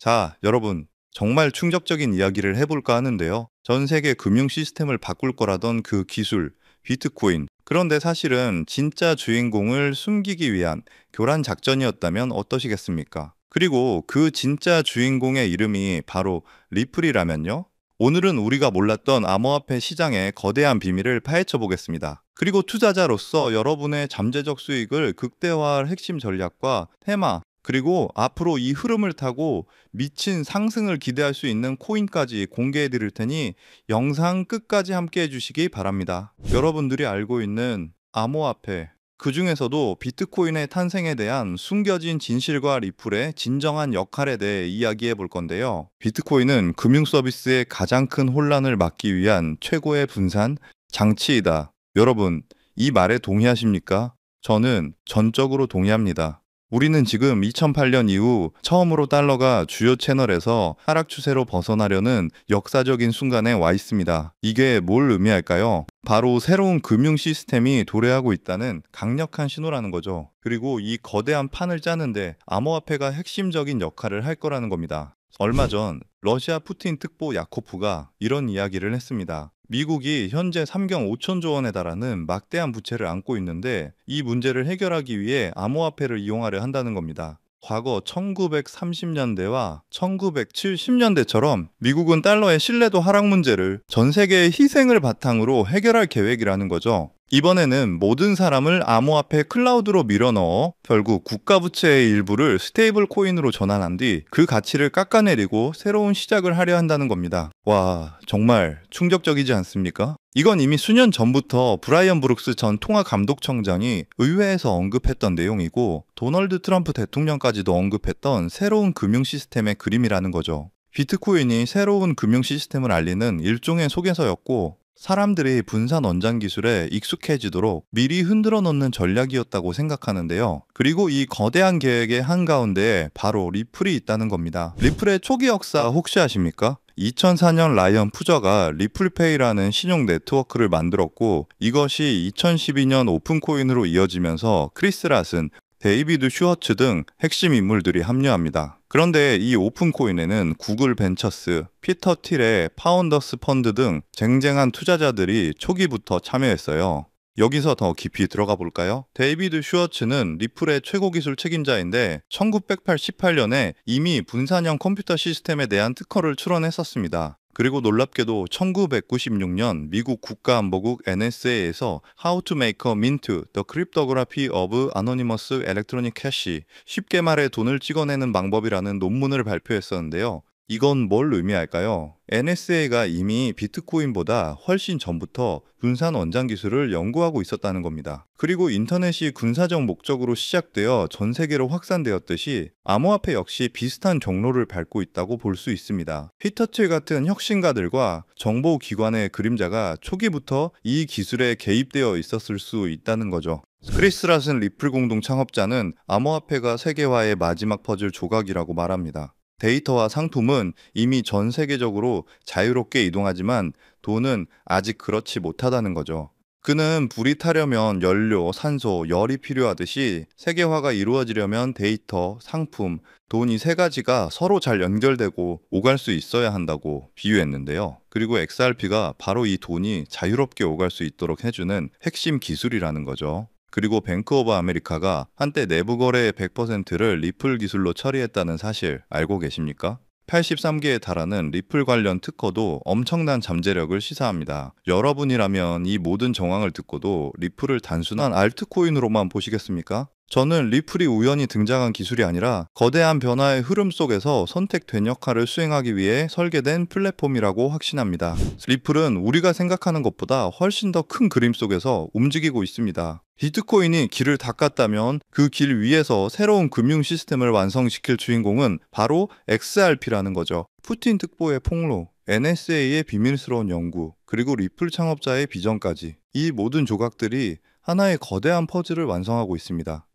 자, 여러분, 정말 충격적인 이야기를 해볼까 하는데요. 전 세계 금융 시스템을 바꿀 거라던 그 기술, 비트코인. 그런데 사실은 진짜 주인공을 숨기기 위한 교란 작전이었다면 어떠시겠습니까? 그리고 그 진짜 주인공의 이름이 바로 리플이라면요? 오늘은 우리가 몰랐던 암호화폐 시장의 거대한 비밀을 파헤쳐 보겠습니다. 그리고 투자자로서 여러분의 잠재적 수익을 극대화할 핵심 전략과 테마, 그리고 앞으로 이 흐름을 타고 미친 상승을 기대할 수 있는 코인까지 공개해 드릴 테니 영상 끝까지 함께 해주시기 바랍니다. 여러분들이 알고 있는 암호화폐, 그 중에서도 비트코인의 탄생에 대한 숨겨진 진실과 리플의 진정한 역할에 대해 이야기해 볼 건데요. 비트코인은 금융 서비스의 가장 큰 혼란을 막기 위한 최고의 분산 장치이다. 여러분, 이 말에 동의하십니까? 저는 전적으로 동의합니다. 우리는 지금 2008년 이후 처음으로 달러가 주요 채널에서 하락 추세로 벗어나려는 역사적인 순간에 와 있습니다. 이게 뭘 의미할까요? 바로 새로운 금융 시스템이 도래하고 있다는 강력한 신호라는 거죠. 그리고 이 거대한 판을 짜는데 암호화폐가 핵심적인 역할을 할 거라는 겁니다. 얼마 전 러시아 푸틴 특보 야코프가 이런 이야기를 했습니다. 미국이 현재 3경 5천조 원에 달하는 막대한 부채를 안고 있는데 이 문제를 해결하기 위해 암호화폐를 이용하려 한다는 겁니다. 과거 1930년대와 1970년대처럼 미국은 달러의 신뢰도 하락 문제를 전 세계의 희생을 바탕으로 해결할 계획이라는 거죠. 이번에는 모든 사람을 암호화폐 클라우드로 밀어넣어 결국 국가 부채의 일부를 스테이블 코인으로 전환한 뒤 그 가치를 깎아내리고 새로운 시작을 하려 한다는 겁니다. 와, 정말 충격적이지 않습니까? 이건 이미 수년 전부터 브라이언 브룩스 전 통화감독청장이 의회에서 언급했던 내용이고 도널드 트럼프 대통령까지도 언급했던 새로운 금융 시스템의 그림이라는 거죠. 비트코인이 새로운 금융 시스템을 알리는 일종의 소개서였고 사람들이 분산 원장 기술에 익숙해지도록 미리 흔들어 놓는 전략이었다고 생각하는데요. 그리고 이 거대한 계획의 한가운데에 바로 리플이 있다는 겁니다. 리플의 초기 역사 혹시 아십니까? 2004년 라이언 푸저가 리플페이라는 신용 네트워크를 만들었고 이것이 2012년 오픈코인으로 이어지면서 크리스 랏은 데이비드 슈워츠 등 핵심 인물들이 합류합니다. 그런데 이 오픈코인에는 구글 벤처스, 피터 틸의 파운더스 펀드 등 쟁쟁한 투자자들이 초기부터 참여했어요. 여기서 더 깊이 들어가 볼까요? 데이비드 슈워츠는 리플의 최고 기술 책임자인데 1988년에 이미 분산형 컴퓨터 시스템에 대한 특허를 출원했었습니다. 그리고 놀랍게도 1996년 미국 국가안보국 NSA에서 How to make a mint, the cryptography of anonymous electronic cash, 쉽게 말해 돈을 찍어내는 방법이라는 논문을 발표했었는데요. 이건 뭘 의미할까요? NSA가 이미 비트코인보다 훨씬 전부터 분산 원장 기술을 연구하고 있었다는 겁니다. 그리고 인터넷이 군사적 목적으로 시작되어 전 세계로 확산되었듯이 암호화폐 역시 비슷한 경로를 밟고 있다고 볼 수 있습니다. 피터 틸 같은 혁신가들과 정보기관의 그림자가 초기부터 이 기술에 개입되어 있었을 수 있다는 거죠. 크리스 랏은 리플 공동 창업자는 암호화폐가 세계화의 마지막 퍼즐 조각이라고 말합니다. 데이터와 상품은 이미 전 세계적으로 자유롭게 이동하지만 돈은 아직 그렇지 못하다는 거죠. 그는 불이 타려면 연료, 산소, 열이 필요하듯이 세계화가 이루어지려면 데이터, 상품, 돈 이 세 가지가 서로 잘 연결되고 오갈 수 있어야 한다고 비유했는데요. 그리고 XRP가 바로 이 돈이 자유롭게 오갈 수 있도록 해주는 핵심 기술이라는 거죠. 그리고 뱅크 오브 아메리카가 한때 내부 거래의 100%를 리플 기술로 처리했다는 사실 알고 계십니까? 83개에 달하는 리플 관련 특허도 엄청난 잠재력을 시사합니다. 여러분이라면 이 모든 정황을 듣고도 리플을 단순한 알트코인으로만 보시겠습니까? 저는 리플이 우연히 등장한 기술이 아니라 거대한 변화의 흐름 속에서 선택된 역할을 수행하기 위해 설계된 플랫폼이라고 확신합니다. 리플은 우리가 생각하는 것보다 훨씬 더 큰 그림 속에서 움직이고 있습니다. 비트코인이 길을 닦았다면 그 길 위에서 새로운 금융 시스템을 완성시킬 주인공은 바로 XRP라는 거죠. 푸틴 특보의 폭로, NSA의 비밀스러운 연구, 그리고 리플 창업자의 비전까지 이 모든 조각들이 하나의 거대한 퍼즐을 완성하고 있습니다.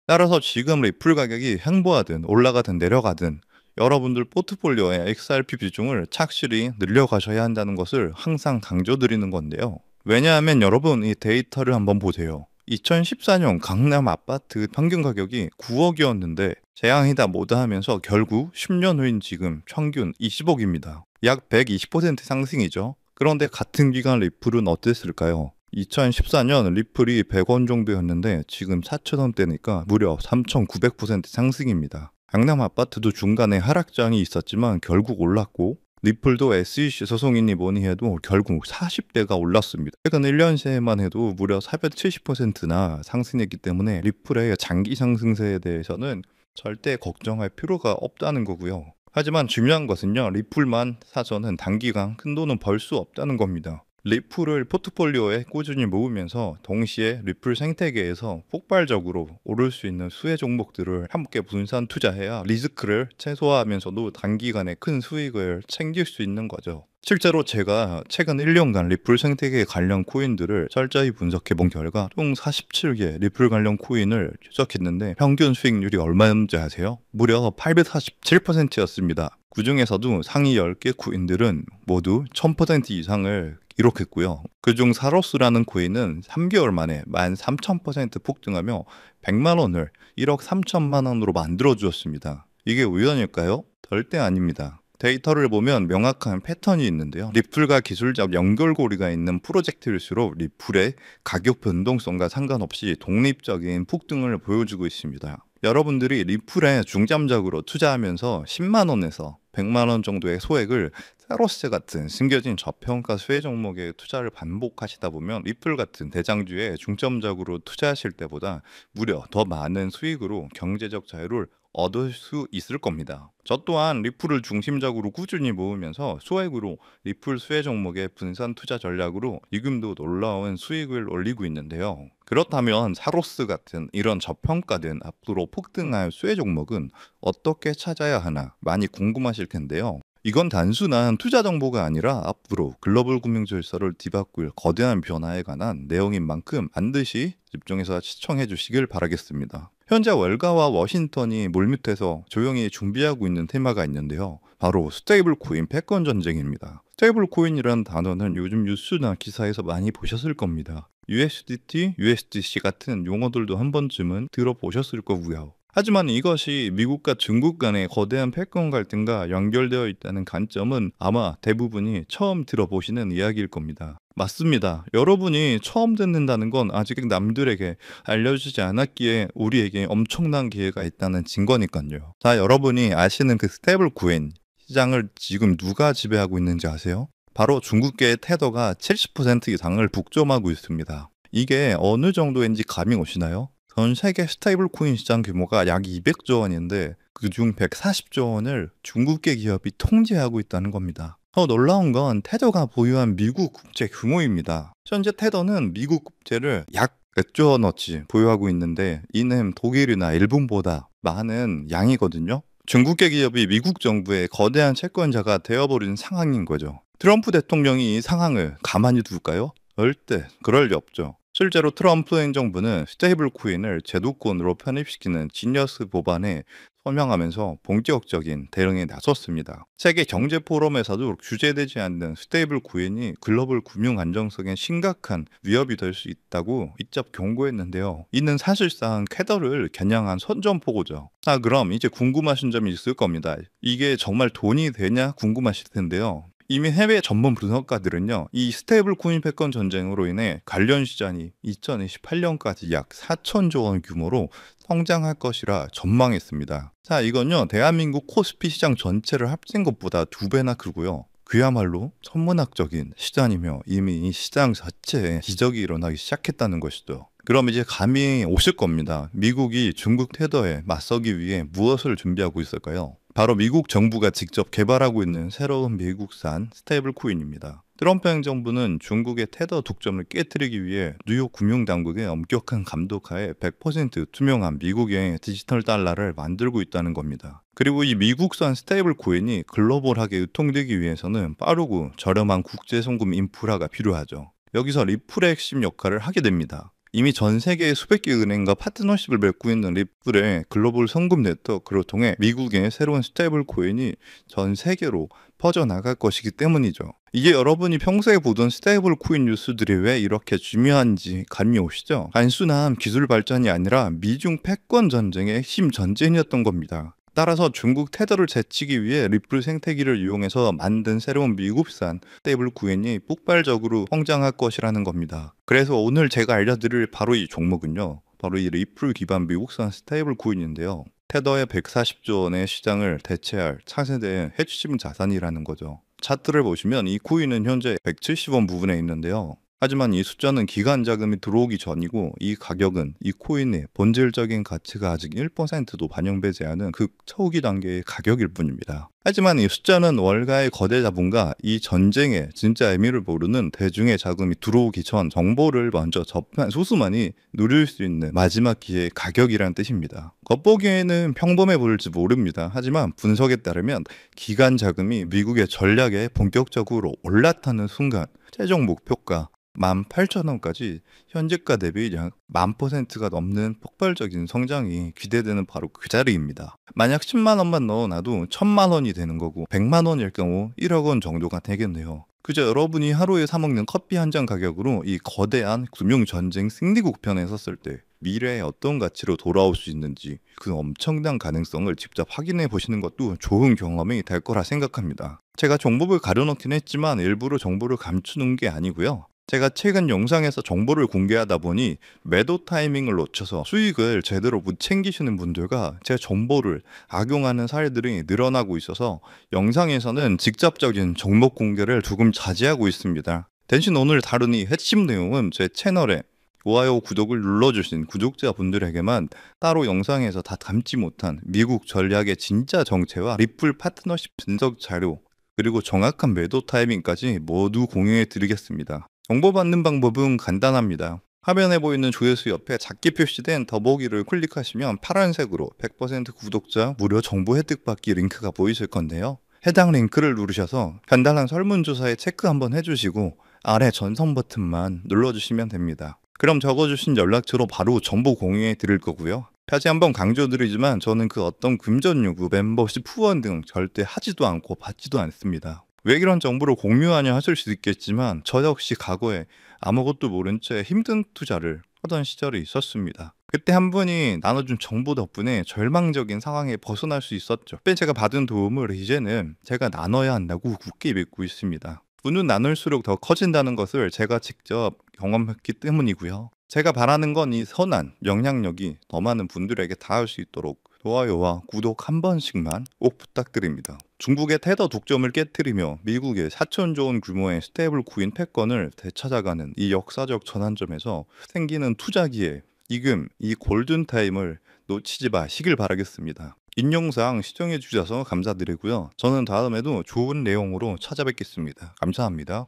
따라서 지금 리플 가격이 횡보하든 올라가든 내려가든 여러분들 포트폴리오의 XRP 비중을 착실히 늘려가셔야 한다는 것을 항상 강조드리는 건데요. 왜냐하면 여러분 이 데이터를 한번 보세요. 2014년 강남 아파트 평균 가격이 9억이었는데 재앙이다 뭐다 하면서 결국 10년 후인 지금 평균 20억입니다. 약 120% 상승이죠. 그런데 같은 기간 리플은 어땠을까요? 2014년 리플이 100원 정도였는데 지금 4,000원대니까 무려 3,900% 상승입니다. 강남 아파트도 중간에 하락장이 있었지만 결국 올랐고, 리플도 SEC 소송이니 뭐니 해도 결국 40대가 올랐습니다. 최근 1년 새에만 해도 무려 470%나 상승했기 때문에 리플의 장기 상승세에 대해서는 절대 걱정할 필요가 없다는 거고요. 하지만 중요한 것은요, 리플만 사서는 단기간 큰 돈은 벌 수 없다는 겁니다. 리플을 포트폴리오에 꾸준히 모으면서 동시에 리플 생태계에서 폭발적으로 오를 수 있는 수혜 종목들을 함께 분산 투자해야 리스크를 최소화하면서도 단기간에 큰 수익을 챙길 수 있는 거죠. 실제로 제가 최근 1년간 리플 생태계 관련 코인들을 철저히 분석해 본 결과 총 47개 리플 관련 코인을 추적했는데 평균 수익률이 얼마였는지 아세요? 무려 847%였습니다. 그 중에서도 상위 10개 코인들은 모두 1000% 이상을 기록했고요. 그중 사로스라는 코인은 3개월 만에 13,000% 폭등하며 100만 원을 1억 3천만 원으로 만들어 주었습니다. 이게 우연일까요? 절대 아닙니다. 데이터를 보면 명확한 패턴이 있는데요. 리플과 기술적 연결고리가 있는 프로젝트일수록 리플의 가격 변동성과 상관없이 독립적인 폭등을 보여주고 있습니다. 여러분들이 리플에 중점적으로 투자하면서 10만 원에서 100만 원 정도의 소액을 사로스 같은 숨겨진 저평가 수혜 종목에 투자를 반복하시다 보면 리플 같은 대장주에 중점적으로 투자하실 때보다 무려 더 많은 수익으로 경제적 자유를 얻을 수 있을 겁니다. 저 또한 리플을 중심적으로 꾸준히 모으면서 소액으로 리플 수혜 종목의 분산 투자 전략으로 지금도 놀라운 수익을 올리고 있는데요. 그렇다면 사로스 같은 이런 저평가된 앞으로 폭등할 수혜 종목은 어떻게 찾아야 하나 많이 궁금하실 텐데요. 이건 단순한 투자 정보가 아니라 앞으로 글로벌 금융 질서를 뒤바꿀 거대한 변화에 관한 내용인 만큼 반드시 집중해서 시청해 주시길 바라겠습니다. 현재 월가와 워싱턴이 물밑에서 조용히 준비하고 있는 테마가 있는데요. 바로 스테이블 코인 패권 전쟁입니다. 스테이블 코인이라는 단어는 요즘 뉴스나 기사에서 많이 보셨을 겁니다. USDT, USDC 같은 용어들도 한 번쯤은 들어보셨을 거고요. 하지만 이것이 미국과 중국 간의 거대한 패권 갈등과 연결되어 있다는 관점은 아마 대부분이 처음 들어보시는 이야기일 겁니다. 맞습니다. 여러분이 처음 듣는다는 건 아직 남들에게 알려주지 않았기에 우리에게 엄청난 기회가 있다는 증거니까요. 자, 여러분이 아시는 그 스테이블 코인 시장을 지금 누가 지배하고 있는지 아세요? 바로 중국계의 테더가 70% 이상을 독점하고 있습니다. 이게 어느 정도인지 감이 오시나요? 전 세계 스테이블 코인 시장 규모가 약 200조 원인데 그중 140조 원을 중국계 기업이 통제하고 있다는 겁니다. 더 놀라운 건 테더가 보유한 미국 국채 규모입니다. 현재 테더는 미국 국채를 약 100조 원어치 보유하고 있는데 이는 독일이나 일본보다 많은 양이거든요. 중국계 기업이 미국 정부의 거대한 채권자가 되어버린 상황인 거죠. 트럼프 대통령이 이 상황을 가만히 둘까요? 절대 그럴 리 없죠. 실제로 트럼프 행정부는 스테이블 코인을 제도권으로 편입시키는 지니어스 법안에 서명하면서 본격적인 대응에 나섰습니다. 세계 경제 포럼에서도 규제되지 않는 스테이블 코인이 글로벌 금융 안정성에 심각한 위협이 될 수 있다고 직접 경고했는데요. 이는 사실상 쾌더를 겨냥한 선전포고죠. 자, 그럼 이제 궁금하신 점이 있을 겁니다. 이게 정말 돈이 되냐 궁금하실 텐데요. 이미 해외 전문 분석가들은요, 이 스테이블 코인 패권 전쟁으로 인해 관련 시장이 2028년까지 약 4천조 원 규모로 성장할 것이라 전망했습니다. 자, 이건요, 대한민국 코스피 시장 전체를 합친 것보다 2배나 크고요. 그야말로 천문학적인 시장이며 이미 이 시장 자체에 기적이 일어나기 시작했다는 것이죠. 그럼 이제 감이 오실 겁니다. 미국이 중국 테더에 맞서기 위해 무엇을 준비하고 있을까요? 바로 미국 정부가 직접 개발하고 있는 새로운 미국산 스테이블 코인입니다. 트럼프 행정부는 중국의 테더 독점을 깨뜨리기 위해 뉴욕 금융당국의 엄격한 감독하에 100% 투명한 미국의 디지털 달러를 만들고 있다는 겁니다. 그리고 이 미국산 스테이블 코인이 글로벌하게 유통되기 위해서는 빠르고 저렴한 국제 송금 인프라가 필요하죠. 여기서 리플의 핵심 역할을 하게 됩니다. 이미 전 세계 수백 개 은행과 파트너십을 맺고 있는 리플의 글로벌 송금 네트워크를 통해 미국의 새로운 스테이블 코인이 전 세계로 퍼져나갈 것이기 때문이죠. 이게 여러분이 평소에 보던 스테이블 코인 뉴스들이 왜 이렇게 중요한지 감이 오시죠? 단순한 기술 발전이 아니라 미중 패권 전쟁의 핵심 전쟁이었던 겁니다. 따라서 중국 테더를 제치기 위해 리플 생태계를 이용해서 만든 새로운 미국산 스테이블 코인이 폭발적으로 성장할 것이라는 겁니다. 그래서 오늘 제가 알려드릴 바로 이 종목은요, 바로 이 리플 기반 미국산 스테이블 코인인데요. 테더의 140조 원의 시장을 대체할 차세대 핵심 자산이라는 거죠. 차트를 보시면 이 코인은 현재 170원 부분에 있는데요. 하지만 이 숫자는 기관 자금이 들어오기 전이고, 이 가격은 이 코인의 본질적인 가치가 아직 1%도 반영되지 않은 극 초기 단계의 가격일 뿐입니다. 하지만 이 숫자는 월가의 거대 자본과 이 전쟁의 진짜 의미를 모르는 대중의 자금이 들어오기 전 정보를 먼저 접한 소수만이 누릴 수 있는 마지막 기회의 가격이란 뜻입니다. 겉보기에는 평범해 보일지 모릅니다. 하지만 분석에 따르면 기관 자금이 미국의 전략에 본격적으로 올라타는 순간 최종 목표가 18,000원까지 현재가 대비 약 10,000%가 넘는 폭발적인 성장이 기대되는 바로 그 자리입니다. 만약 10만 원만 넣어놔도 1,000만 원이 되는 거고, 100만 원일 경우 1억 원 정도가 되겠네요. 그저 여러분이 하루에 사 먹는 커피 한 잔 가격으로 이 거대한 금융전쟁 승리국 편에 섰을 때 미래에 어떤 가치로 돌아올 수 있는지, 그 엄청난 가능성을 직접 확인해 보시는 것도 좋은 경험이 될 거라 생각합니다. 제가 정보를 가려놓긴 했지만 일부러 정보를 감추는 게 아니고요. 제가 최근 영상에서 정보를 공개하다 보니 매도 타이밍을 놓쳐서 수익을 제대로 못 챙기시는 분들과 제 정보를 악용하는 사례들이 늘어나고 있어서 영상에서는 직접적인 종목 공개를 조금 자제하고 있습니다. 대신 오늘 다룬 이 핵심 내용은 제 채널에 좋아요, 구독을 눌러주신 구독자분들에게만 따로 영상에서 다 담지 못한 미국 전략의 진짜 정체와 리플 파트너십 분석 자료, 그리고 정확한 매도 타이밍까지 모두 공유해 드리겠습니다. 정보 받는 방법은 간단합니다. 화면에 보이는 조회수 옆에 작게 표시된 더보기를 클릭하시면 파란색으로 100% 구독자 무료 정보 혜택 받기 링크가 보이실 건데요. 해당 링크를 누르셔서 간단한 설문조사에 체크 한번 해주시고 아래 전송 버튼만 눌러주시면 됩니다. 그럼 적어주신 연락처로 바로 정보 공유해 드릴 거고요. 다시 한번 강조드리지만 저는 그 어떤 금전 요구, 멤버십 후원 등 절대 하지도 않고 받지도 않습니다. 왜 이런 정보를 공유하냐 하실 수 있겠지만 저 역시 과거에 아무것도 모른 채 힘든 투자를 하던 시절이 있었습니다. 그때 한 분이 나눠준 정보 덕분에 절망적인 상황에 벗어날 수 있었죠. 그때 제가 받은 도움을 이제는 제가 나눠야 한다고 굳게 믿고 있습니다. 분은 나눌수록 더 커진다는 것을 제가 직접 경험했기 때문이고요. 제가 바라는 건 이 선한 영향력이 더 많은 분들에게 닿을 수 있도록 좋아요와 구독 한 번씩만 꼭 부탁드립니다. 중국의 테더 독점을 깨뜨리며 미국의 4천조 원 규모의 스테이블 코인 패권을 되찾아가는 이 역사적 전환점에서 생기는 투자 기회, 지금 이 골든타임을 놓치지 마시길 바라겠습니다. 인용사항 시청해 주셔서 감사드리고요. 저는 다음에도 좋은 내용으로 찾아뵙겠습니다. 감사합니다.